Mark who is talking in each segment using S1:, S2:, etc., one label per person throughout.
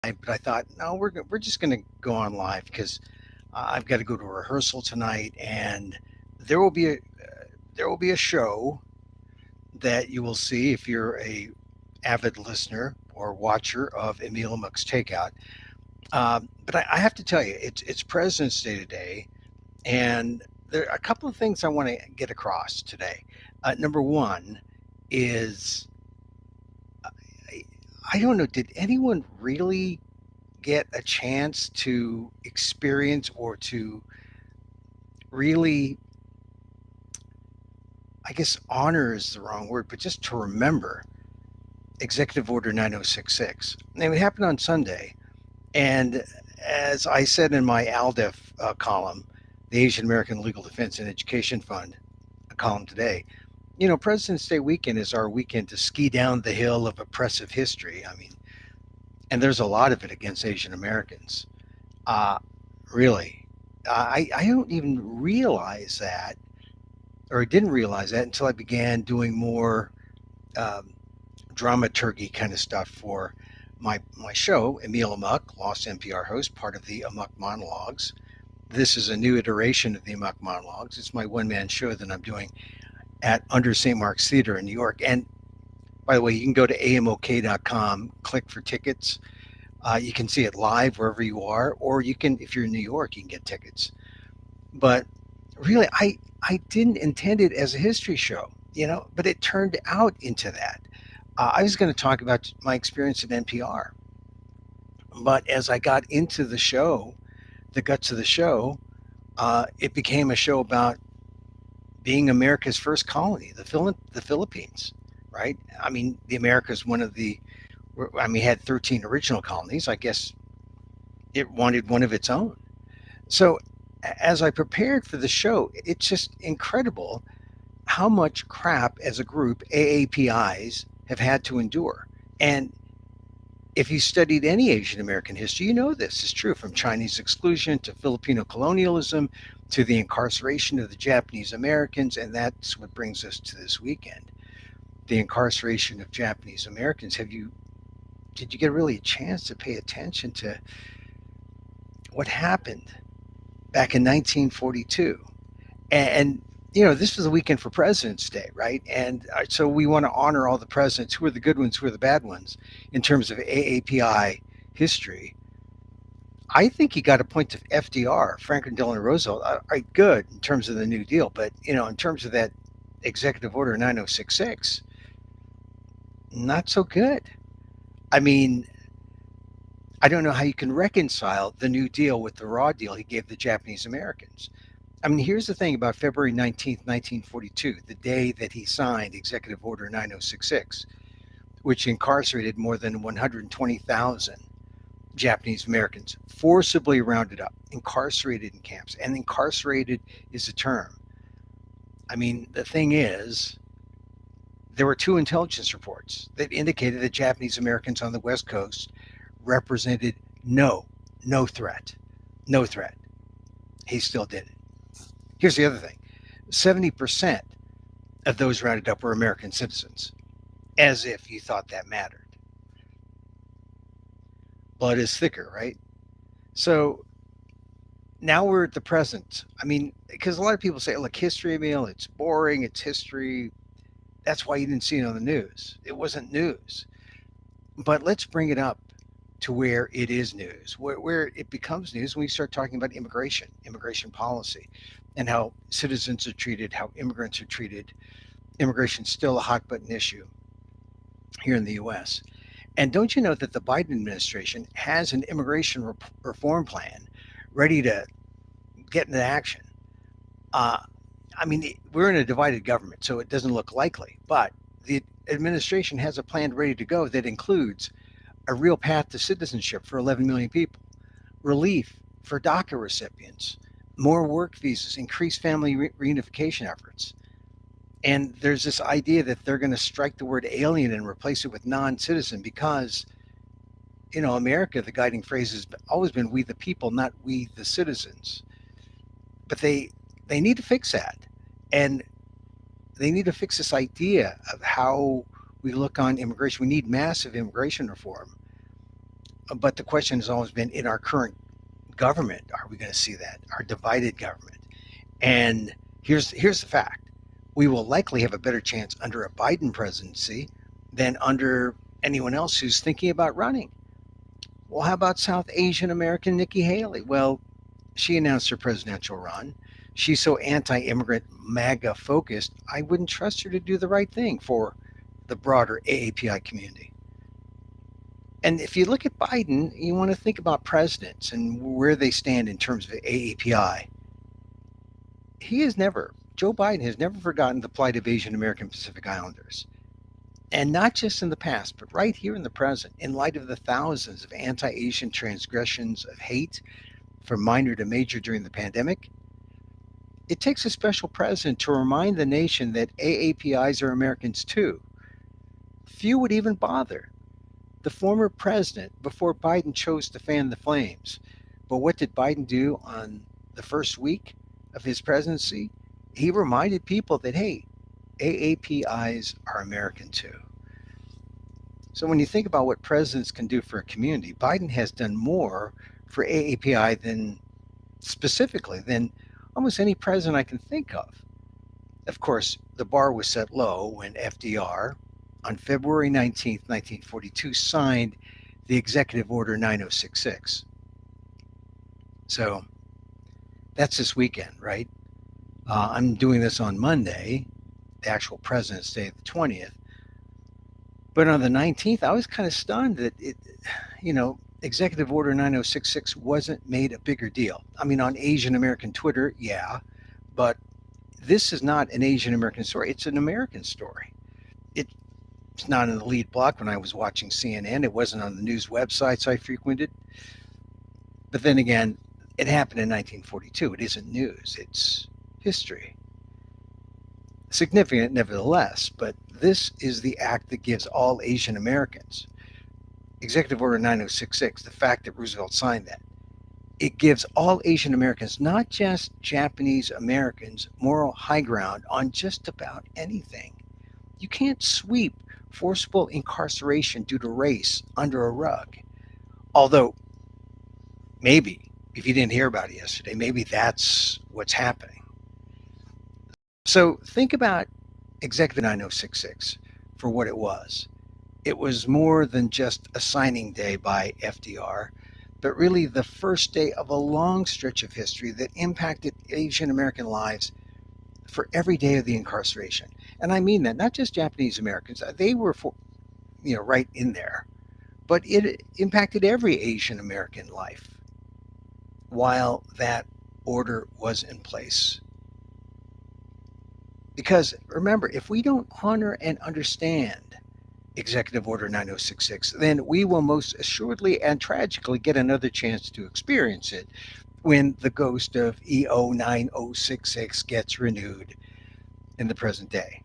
S1: but I thought, no, we're just going to go on live because I've got to go to a rehearsal tonight, and there will be a there will be a show that you will see if you're a avid listener or watcher of Emil Amok's Takeout. But I have to tell you, it's President's Day today, and there are a couple of things I want to get across today. Number one is I, I don't know, did anyone really get a chance to experience or to really, I guess honor is the wrong word, but just to remember Executive Order 9066? And it happened on Sunday. And as I said in my ALDEF column, the Asian American Legal Defense and Education Fund column today, President's Day weekend is our weekend to ski down the hill of oppressive history. I mean, and there's a lot of it against Asian Americans. Uh, really. I don't even realize that, or I didn't realize that until I began doing more um, dramaturgy kind of stuff for my show, Emil Amok, lost NPR host, part of the Amok Monologues. This is a new iteration of the Amok Monologues. It's my one man show that I'm doing at Under St. Mark's Theater in New York. And by the way, you can go to amok.com, click for tickets. You can see it live wherever you are, or you can, if you're in New York, you can get tickets. But really, I didn't intend it as a history show, but it turned out into that. I was going to talk about my experience at NPR, but as I got into the show, the guts of the show, it became a show about being America's first colony, the Philippines, right? I mean, the Americas, had 13 original colonies. I guess it wanted one of its own. So as I prepared for the show, it's just incredible how much crap as a group AAPIs have had to endure. And if you studied any Asian American history, you know this is true, from Chinese exclusion to Filipino colonialism to the incarceration of the Japanese Americans. And that's what brings us to this weekend, the incarceration of Japanese Americans. Did you get really a chance to pay attention to what happened back in 1942? And this was the weekend for President's Day, right? And so we want to honor all the presidents, who are the good ones, who are the bad ones, in terms of AAPI history. I think you got to point to FDR, Franklin Delano Roosevelt. All right, good in terms of the New Deal, but in terms of that Executive Order 9066, not so good. I mean, I don't know how you can reconcile the New Deal with the raw deal he gave the Japanese Americans. I mean, here's the thing about February 19th, 1942, the day that he signed Executive Order 9066, which incarcerated more than 120,000 Japanese Americans, forcibly rounded up, incarcerated in camps. And incarcerated is a term. I mean, the thing is, there were two intelligence reports that indicated that Japanese Americans on the West Coast represented no threat. No threat. He still did it. Here's the other thing: 70% of those rounded up were American citizens, as if you thought that mattered. Blood is thicker, right? So now we're at the present. I mean, because a lot of people say, look, history, Emil, it's boring, it's history. That's why you didn't see it on the news. It wasn't news. But let's bring it up to where it is news, where it becomes news when we start talking about immigration policy, and how citizens are treated, how immigrants are treated. Immigration is still a hot button issue here in the US. And don't you know that the Biden administration has an immigration reform plan ready to get into action? Uh, I mean, we're in a divided government, so it doesn't look likely, but the administration has a plan ready to go that includes a real path to citizenship for 11 million people, relief for DACA recipients, more work visas, increased family reunification efforts. And there's this idea that they're going to strike the word alien and replace it with non-citizen because, America, the guiding phrase has always been we the people, not we the citizens. But they need to fix that. And they need to fix this idea of how we look on immigration. We need massive immigration reform. But the question has always been, in our current government, are we going to see that? Our divided government. And here's the fact: we will likely have a better chance under a Biden presidency than under anyone else who's thinking about running. Well, how about South Asian American Nikki Haley? Well, she announced her presidential run. She's so anti-immigrant, MAGA focused, I wouldn't trust her to do the right thing for the broader AAPI community. And if you look at Biden, you want to think about presidents and where they stand in terms of AAPI. Joe Biden has never forgotten the plight of Asian American Pacific Islanders. And not just in the past, but right here in the present, in light of the thousands of anti Asian transgressions of hate from minor to major during the pandemic, it takes a special president to remind the nation that AAPIs are Americans too. Few would even bother. The former president, before Biden chose to fan the flames. But what did Biden do on the first week of his presidency? He reminded people that, hey, AAPIs are American too. So when you think about what presidents can do for a community, Biden has done more for AAPI than almost any president I can think of. Of course, the bar was set low when FDR, on February 19th, 1942, signed the Executive Order 9066. So that's this weekend, right? I'm doing this on Monday, the actual President's Day, the 20th. But on the 19th, I was kind of stunned that Executive Order 9066 wasn't made a bigger deal. I mean, on Asian American Twitter, yeah, but this is not an Asian American story. It's an American story. It's not in the lead block when I was watching CNN. It wasn't on the news websites I frequented. But then again, it happened in 1942. It isn't news, it's history. Significant nevertheless, but this is the act that gives all Asian Americans, Executive Order 9066, the fact that Roosevelt signed that, it gives all Asian Americans, not just Japanese Americans, moral high ground on just about anything. You can't sweep forcible incarceration due to race under a rug. Although, maybe, if you didn't hear about it yesterday, maybe that's what's happening. So think about Executive 9066 for what it was. It was more than just a signing day by FDR, but really the first day of a long stretch of history that impacted Asian American lives for every day of the incarceration. And I mean that, not just Japanese Americans, they were right in there, but it impacted every Asian American life while that order was in place. Because remember, if we don't honor and understand Executive Order 9066, then we will most assuredly and tragically get another chance to experience it when the ghost of EO 9066 gets renewed in the present day.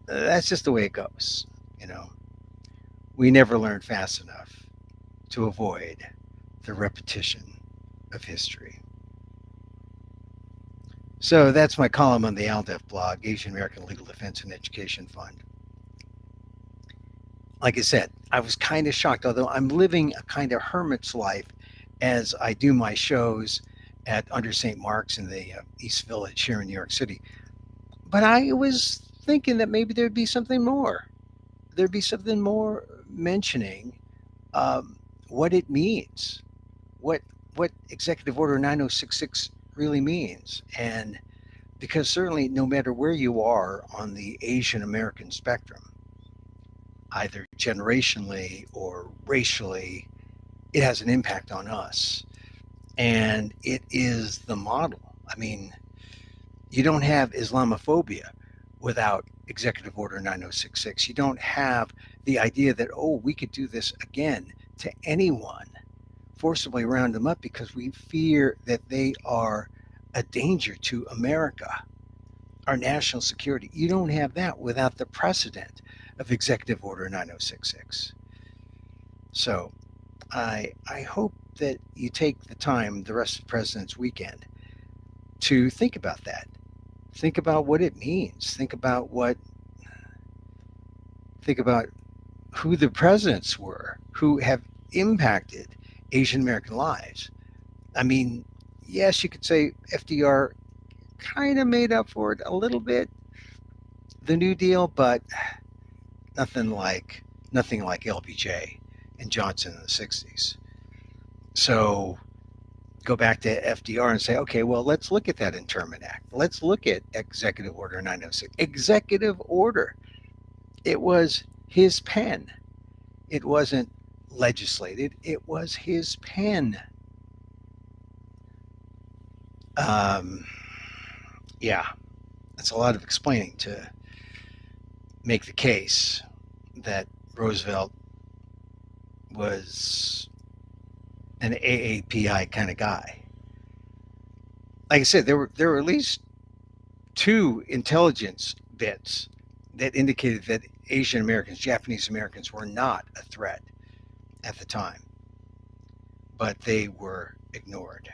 S1: That's just the way it goes. We never learn fast enough to avoid the repetition of history. So that's my column on the ALDEF blog, Asian American Legal Defense and Education Fund. Like I said, I was kind of shocked, although I'm living a kind of hermit's life as I do my shows at Under St. Mark's in the East Village here in New York City. But I was thinking that maybe there'd be something more. There'd be something more mentioning what it means, what Executive Order 9066 really means. And because certainly no matter where you are on the Asian American spectrum, either generationally or racially, it has an impact on us. And it is the model. I mean, you don't have Islamophobia without Executive Order 9066. You don't have the idea that, we could do this again to anyone, forcibly round them up because we fear that they are a danger to America, our national security. You don't have that without the precedent of Executive Order 9066. So I hope that you take the time the rest of President's Weekend to think about that. Think about what it means. Think about who the presidents were, who have impacted Asian American lives. I mean, yes, you could say FDR kind of made up for it a little bit, the New Deal, but nothing like nothing like LBJ and Johnson in the 60s. So go back to FDR and say, okay, well, let's look at that Internment Act. Let's look at Executive Order 906. Executive Order. It was his pen. It wasn't legislated. It was his pen. Um, yeah, that's a lot of explaining to make the case that Roosevelt was an AAPI kind of guy. Like I said, there were at least two intelligence bits that indicated that Asian Americans, Japanese Americans were not a threat at the time, but they were ignored.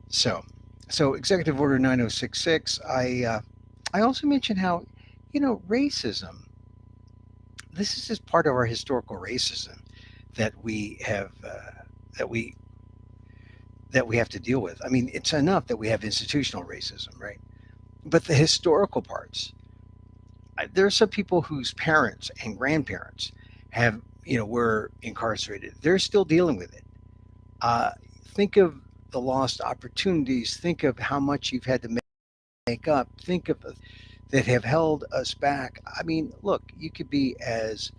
S1: So, so Executive Order 9066. I also mentioned how, racism. This is just part of our historical racism that we have that we that we have to deal with. I mean, it's enough that we have institutional racism, right? But the historical parts, there are some people whose parents and grandparents have, were incarcerated. They're still dealing with it. Uh, think of the lost opportunities. Think of how much you've had to make up. Think of that have held us back. I mean, look, you could be as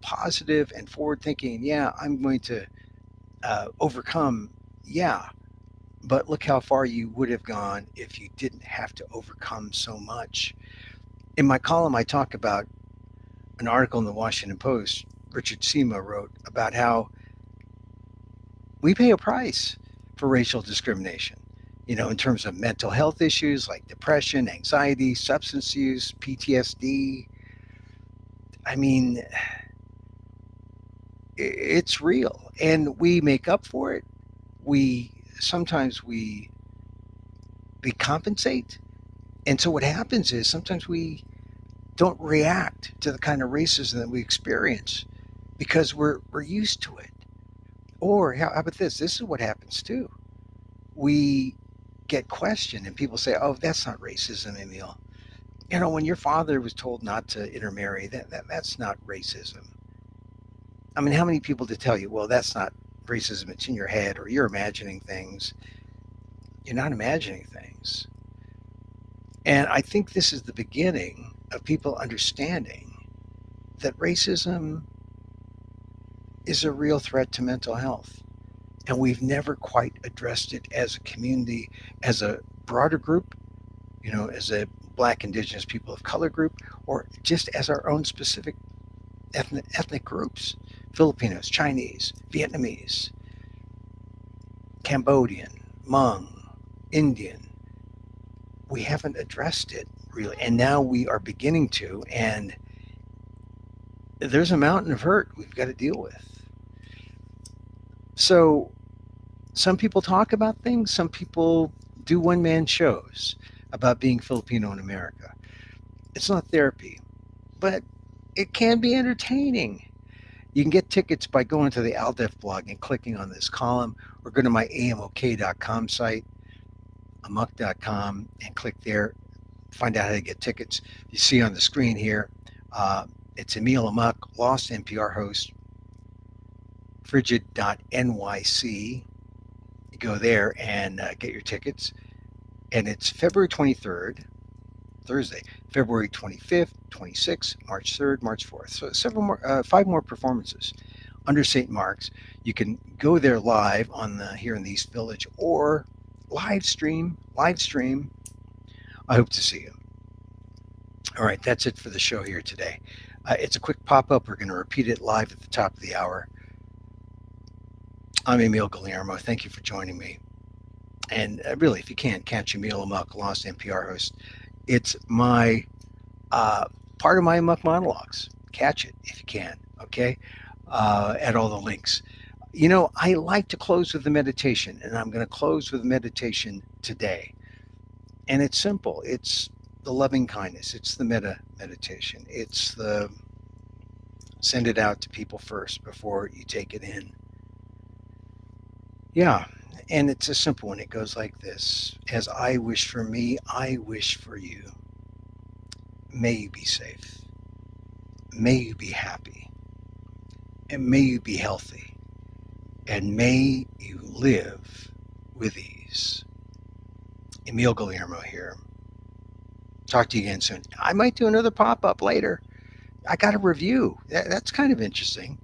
S1: positive and forward thinking. Yeah, I'm going to overcome. Yeah, but look how far you would have gone if you didn't have to overcome so much. In my column, I talk about an article in the Washington Post. Richard Seymour wrote about how we pay a price for racial discrimination, in terms of mental health issues like depression, anxiety, substance use, PTSD. I mean, it's real, and we make up for it. We sometimes we compensate, and so what happens is sometimes we don't react to the kind of racism that we experience because we're used to it. Or how about this? This is what happens too. We get questioned, and people say, "Oh, that's not racism, Emil. When your father was told not to intermarry, that's not racism." I mean, how many people to tell you, "Well, that's not racism. It's in your head, or you're imagining things." You're not imagining things. And I think this is the beginning of people understanding that racism is a real threat to mental health. And we've never quite addressed it as a community, as a broader group, as a Black, Indigenous, people of color group, or just as our own specific ethnic groups: Filipinos, Chinese, Vietnamese, Cambodian, Hmong, Indian. We haven't addressed it really. And now we are beginning to, and there's a mountain of hurt we've got to deal with. So some people talk about things, some people do one-man shows about being Filipino in America. It's not therapy, but it can be entertaining. You can get tickets by going to the ALDEF blog and clicking on this column, or go to my amok.com site, amok.com, and click there. Find out how to get tickets. You see on the screen here, it's Emil Amok, lost NPR host, frigid.nyc. You go there and get your tickets. And it's February 23rd, Thursday, February 25th, 26th, March 3rd, March 4th. So 5 more performances under St. Mark's. You can go there live here in the East Village, or live stream. I hope to see you. All right, that's it for the show here today. It's a quick pop-up. We're going to repeat it live at the top of the hour. I'm Emil Guillermo. Thank you for joining me. And really, if you can, catch Emil Amok, lost NPR host. It's my part of my Amok monologues. Catch it if you can, okay? At all the links. I like to close with a meditation, and I'm going to close with a meditation today. And it's simple. It's the loving kindness. It's the metta meditation. It's the Send it out to people first before you take it in. Yeah, and it's a simple one. It goes like this: As I wish for me, I wish for you. May you be safe. May you be happy. And may you be healthy. And may you live with ease. Emil Guillermo here. Talk to you again soon. I might do another pop up later. I got a review. That's kind of interesting.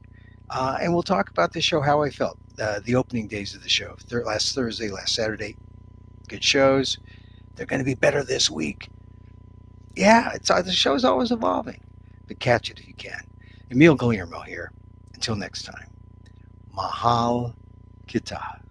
S1: And we'll talk about the show, how I felt. The opening days of the show, last Thursday, last Saturday, good shows. They're going to be better this week. Yeah, the show's always evolving, but catch it if you can. Emil Guillermo here. Until next time, Mahal Kita.